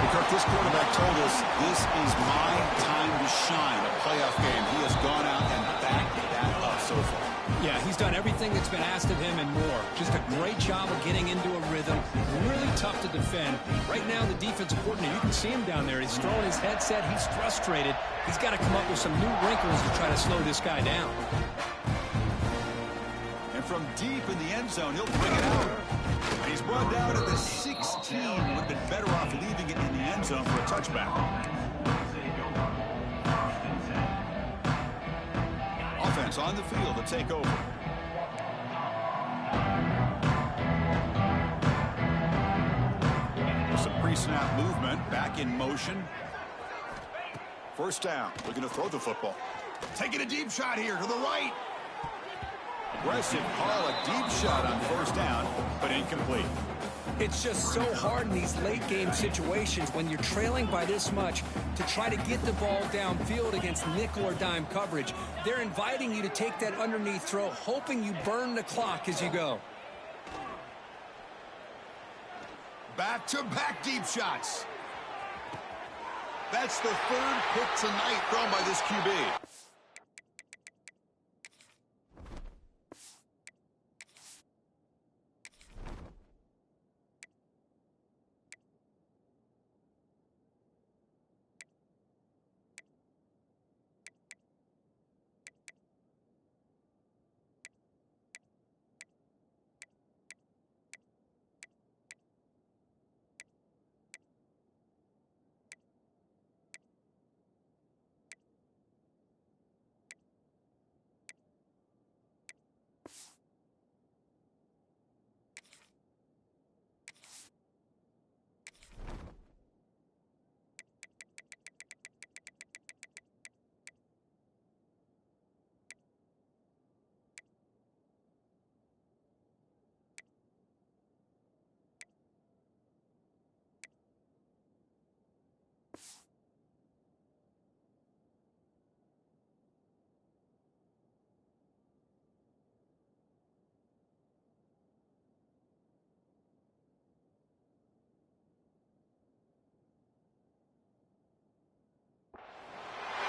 Kirk, this quarterback told us this is my time to shine, a playoff game. He has gone out and backed that up so far. Yeah, he's done everything that's been asked of him and more. Just a great job of getting into a rhythm. Really tough to defend. Right now, the defensive coordinator, you can see him down there. He's throwing his headset. He's frustrated. He's got to come up with some new wrinkles to try to slow this guy down. And from deep in the end zone, he'll bring it out. And he's brought down at the 16. Would have been better off leaving it in the end zone for a touchback. Offense on the field to take over. Some pre-snap movement, back in motion. First down, looking to throw the football. Taking a deep shot here to the right. Aggressive call, a deep shot on first down, but incomplete. It's just so hard in these late-game situations when you're trailing by this much to try to get the ball downfield against nickel or dime coverage. They're inviting you to take that underneath throw, hoping you burn the clock as you go. Back-to-back deep shots. That's the third pick tonight thrown by this QB.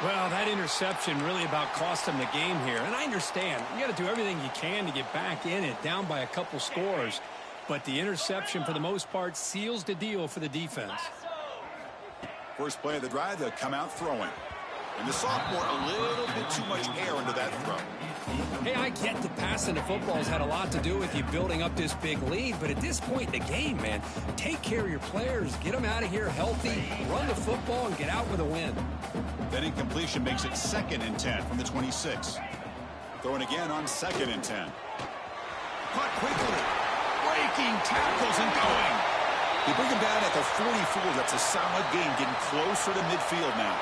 Well, that interception really about cost them the game here. And I understand. You got to do everything you can to get back in it, down by a couple scores. But the interception, for the most part, seals the deal for the defense. First play of the drive, they'll come out throwing. And the sophomore, a little bit too much air into that throw. Hey, I get that passing the football's had a lot to do with you building up this big lead, but at this point in the game, man, take care of your players, get them out of here healthy, run the football, and get out with a win. That incompletion makes it 2nd and 10 from the 26. Throwing again on 2nd and 10. Caught quickly. Breaking tackles and going. They bring him down at the 44. That's a solid gain, getting closer to midfield now.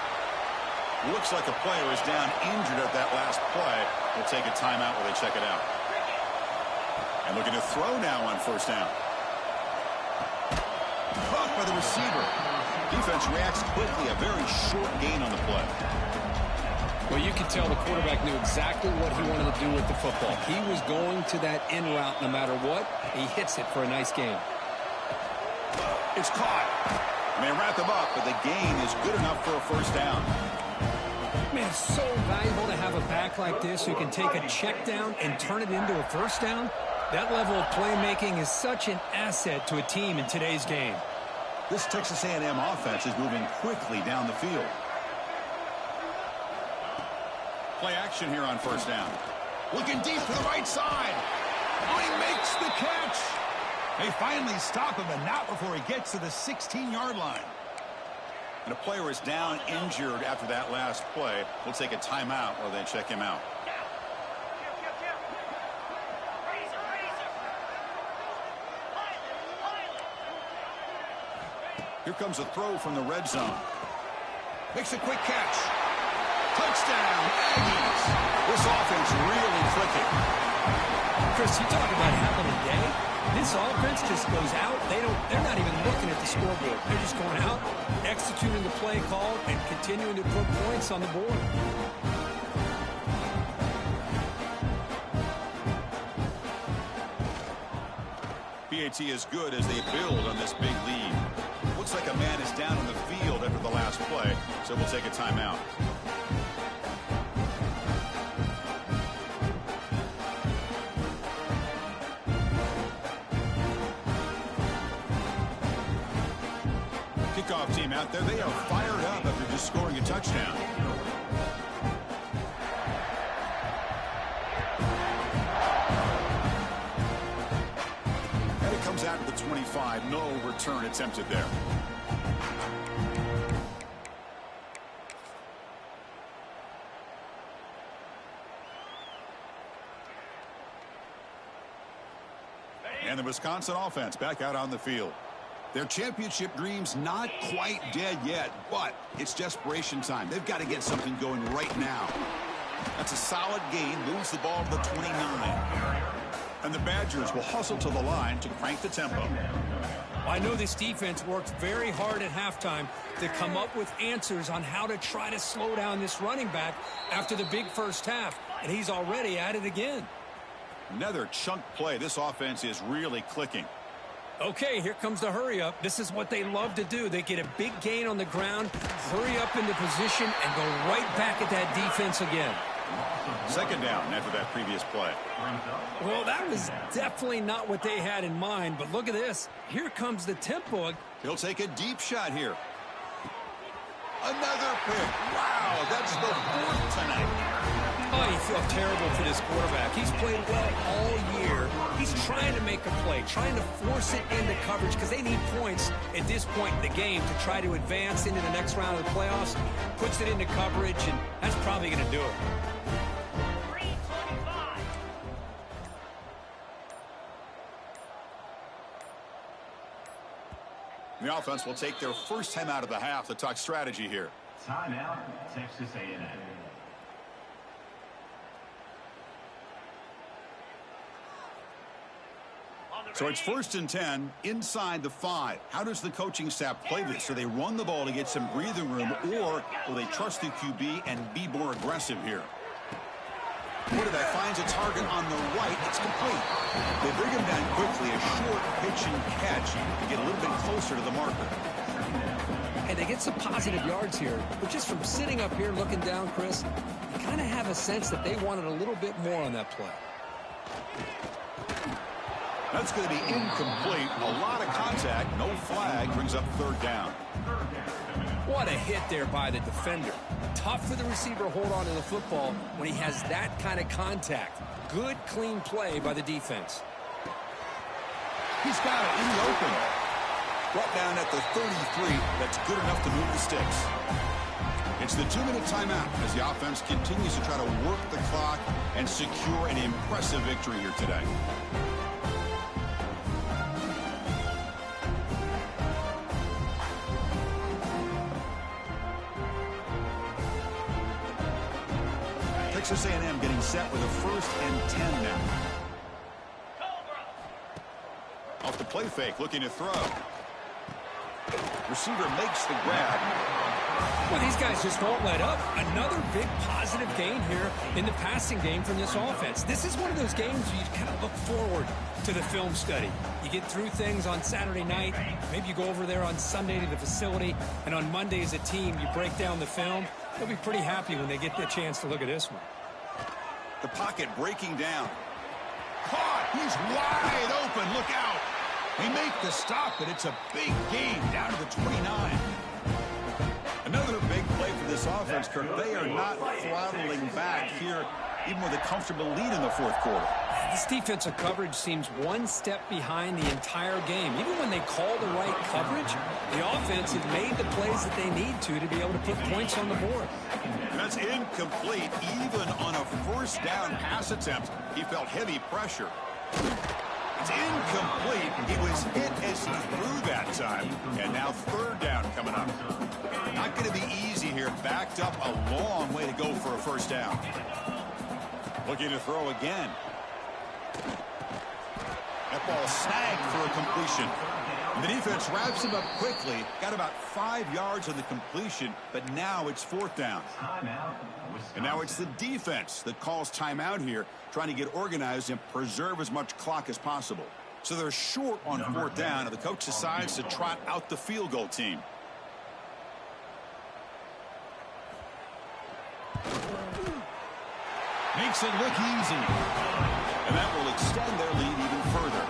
Looks like a player is down injured at that last play. We'll take a timeout while they check it out. And looking to throw now on 1st down. Caught by the receiver. Defense reacts quickly. A very short gain on the play. Well, you can tell the quarterback knew exactly what he wanted to do with the football. He was going to that in route no matter what. He hits it for a nice gain. It's caught. They wrap them up, but the gain is good enough for a 1st down. Man, it's so valuable to have a back like this who can take a check down and turn it into a 1st down. That level of playmaking is such an asset to a team in today's game. This Texas A&M offense is moving quickly down the field. Play action here on 1st down. Looking deep to the right side. Oh, he makes the catch. They finally stop him, but not before he gets to the 16-yard line. And a player is down injured after that last play. We'll take a timeout while they check him out. Here comes a throw from the red zone. Makes a quick catch. Touchdown, Aggies. This offense really clicking. Chris, you talk about having a day. This offense just goes out. They're not even looking at the scoreboard. They're just going out, executing the play call, and continuing to put points on the board. PAT is good as they build on this big lead. Looks like a man is down on the field after the last play, so we'll take a timeout. Kickoff team out there. They are fired up after just scoring a touchdown. And it comes out to the 25. No return attempted there. And the Wisconsin offense back out on the field. Their championship dreams not quite dead yet, but it's desperation time. They've got to get something going right now. That's a solid gain, moves the ball to the 29. And the Badgers will hustle to the line to crank the tempo. I know this defense worked very hard at halftime to come up with answers on how to try to slow down this running back after the big first half, and he's already at it again. Another chunk play. This offense is really clicking. Okay, here comes the hurry up. This is what they love to do. They get a big gain on the ground, hurry up into position, and go right back at that defense again. 2nd down after that previous play. Well, that was definitely not what they had in mind, but look at this. Here comes the tempo. He'll take a deep shot here. Another pick. Wow, that's the 4th tonight. Oh, you feel terrible for this quarterback. He's played well all year. He's trying to make a play, trying to force it into coverage because they need points at this point in the game to try to advance into the next round of the playoffs. Puts it into coverage, and that's probably going to do it. The offense will take their first time out of the half to talk strategy here. Timeout, Texas A&M. So it's 1st and 10 inside the 5. How does the coaching staff play this? Do they run the ball to get some breathing room, or will they trust the QB and be more aggressive here? Quarterback finds a target on the right. It's complete. They bring him down quickly. A short pitch and catch to get a little bit closer to the marker. And they get some positive yards here. But just from sitting up here looking down, Chris, you kind of have a sense that they wanted a little bit more on that play. That's going to be incomplete. A lot of contact. No flag. Brings up 3rd down. What a hit there by the defender. Tough for the receiver to hold on to the football when he has that kind of contact. Good, clean play by the defense. He's got it in the open. Brought down at the 33. That's good enough to move the sticks. It's the 2-minute timeout as the offense continues to try to work the clock and secure an impressive victory here today. Texas A&M getting set with a 1st and 10 now. Off the play fake, looking to throw. Receiver makes the grab. Well, these guys just won't let up. Another big positive gain here in the passing game from this offense. This is one of those games where you kind of look forward to the film study. You get through things on Saturday night. Maybe you go over there on Sunday to the facility, and on Monday as a team, you break down the film. They'll be pretty happy when they get the chance to look at this one. The pocket breaking down. Caught. He's wide open. Look out. They make the stop, but it's a big gain down to the 29. Another big play for this offense, Kirk. They are not throttling back here, even with a comfortable lead in the 4th quarter. This defensive coverage seems one step behind the entire game. Even when they call the right coverage, the offense has made the plays that they need to be able to put points on the board. And that's incomplete. Even on a 1st down pass attempt, he felt heavy pressure. It's incomplete. He was hit as he threw that time. And now 3rd down coming up. Not going to be easy here. Backed up a long way to go for a 1st down. Looking to throw again. That ball snagged for a completion. And the defense wraps him up quickly. Got about 5 yards on the completion, but now it's 4th down. And now it's the defense that calls timeout here, trying to get organized and preserve as much clock as possible. So they're short on 4th down, and the coach decides to trot out the field goal team. Makes it look easy. And that will extend their lead even further.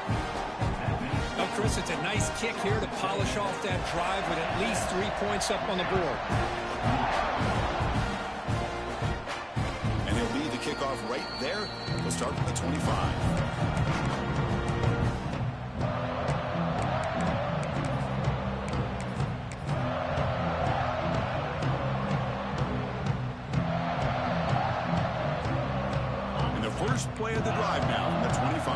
Well, Chris, it's a nice kick here to polish off that drive with at least 3 points up on the board. And he'll lead the kickoff right there. We'll start from the 25. First play of the drive now from the 25.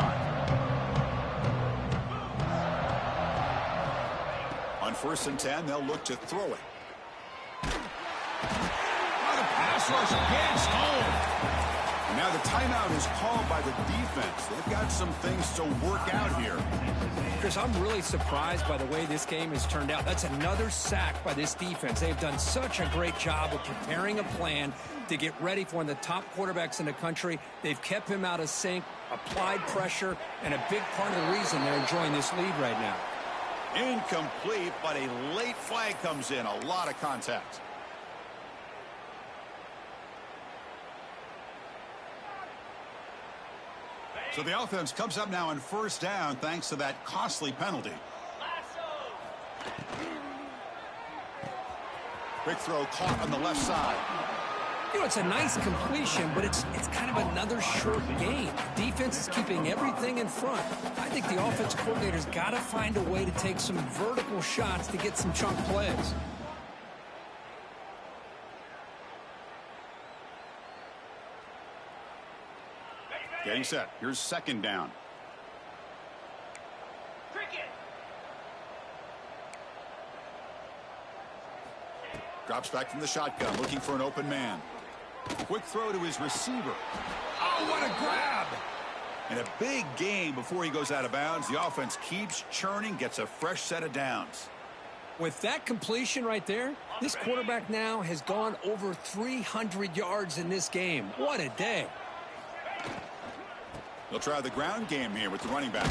On 1st and 10, they'll look to throw it. Oh, the pass rush gets home. And now the timeout is called by the defense. They've got some things to work out here. Chris, I'm really surprised by the way this game has turned out. That's another sack by this defense. They've done such a great job of preparing a plan to get ready for one of the top quarterbacks in the country. They've kept him out of sync, applied pressure, and a big part of the reason they're enjoying this lead right now. Incomplete, but a late flag comes in. A lot of contact. So the offense comes up now on 1st down thanks to that costly penalty. Quick throw caught on the left side. You know, it's a nice completion, but it's kind of another short game. Defense is keeping everything in front. I think the offense coordinator's got to find a way to take some vertical shots to get some chunk plays. Getting set. Here's 2nd down. Drops back from the shotgun, looking for an open man. Quick throw to his receiver. Oh, what a grab! And a big gain before he goes out of bounds. The offense keeps churning, gets a fresh set of downs. With that completion right there, this quarterback now has gone over 300 yards in this game. What a day. They'll try the ground game here with the running back.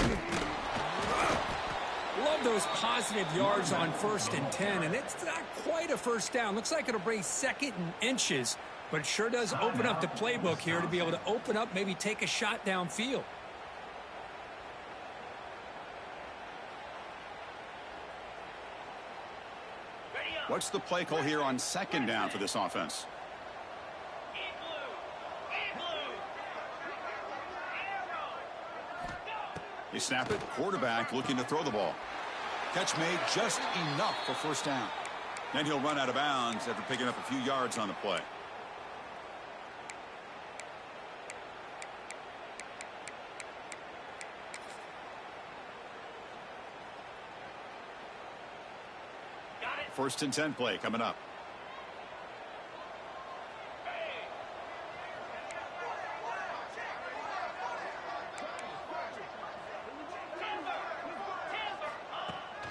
Love those positive yards on 1st and 10, and it's not quite a 1st down. Looks like it'll bring 2nd and inches, but it sure does open up the playbook here to be able to open up, maybe take a shot downfield. What's the play call here on 2nd down for this offense? They snap it. Quarterback looking to throw the ball. Catch made just enough for 1st down. Then he'll run out of bounds after picking up a few yards on the play. First and 10 play coming up.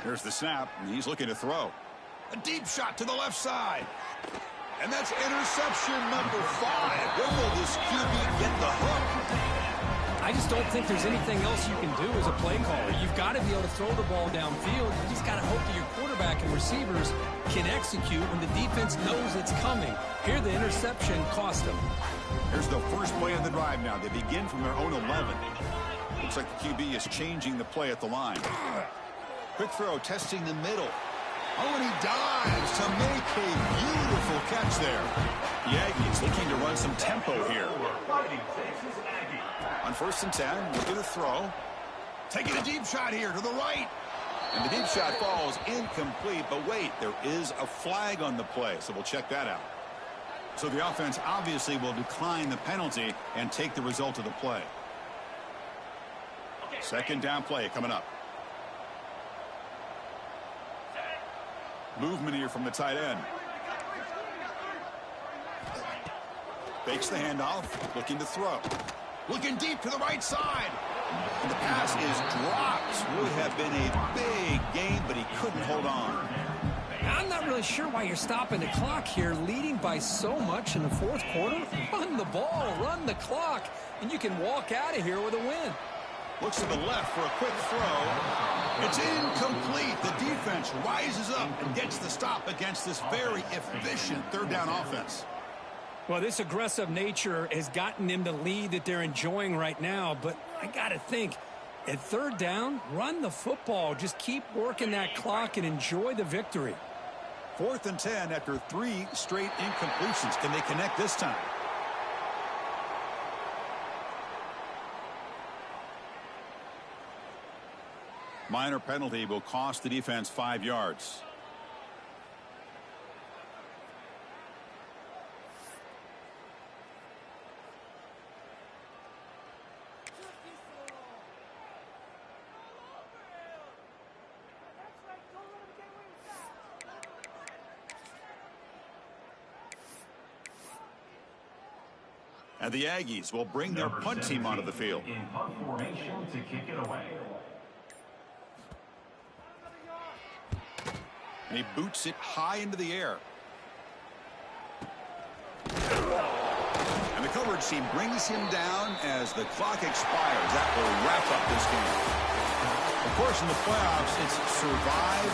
Here's the snap, and he's looking to throw. A deep shot to the left side. And that's interception number 5. Where will this QB get the hook? I just don't think there's anything else you can do as a play caller. You've got to be able to throw the ball downfield. You just got to hope that your quarterback and receivers can execute when the defense knows it's coming. Here, the interception cost them. Here's the first play of the drive now. They begin from their own 11. Looks like the QB is changing the play at the line. Quick throw, testing the middle. Oh, and he dives to make a beautiful catch there. The Aggies looking to run some tempo here. On first and 10, looking to throw. Taking a deep shot here to the right. And the deep shot falls incomplete. But wait, there is a flag on the play, so we'll check that out. So the offense obviously will decline the penalty and take the result of the play. Second down play coming up. Movement here from the tight end. Fakes the handoff, looking to throw. Looking deep to the right side. And the pass is dropped. Would have been a big game, but he couldn't hold on. I'm not really sure why you're stopping the clock here, leading by so much in the fourth quarter. Run the ball, run the clock, and you can walk out of here with a win. Looks to the left for a quick throw. It's incomplete. The defense rises up and gets the stop against this very efficient third down offense. Well, this aggressive nature has gotten them the lead that they're enjoying right now, but I got to think, at third down, run the football. Just keep working that clock and enjoy the victory. 4th and 10 after 3 straight incompletions. Can they connect this time? Minor penalty will cost the defense 5 yards. And the Aggies will bring their punt team onto the field. In punt formation to kick it away. And he boots it high into the air. And the coverage team brings him down as the clock expires. That will wrap up this game. Of course, in the playoffs, it's survive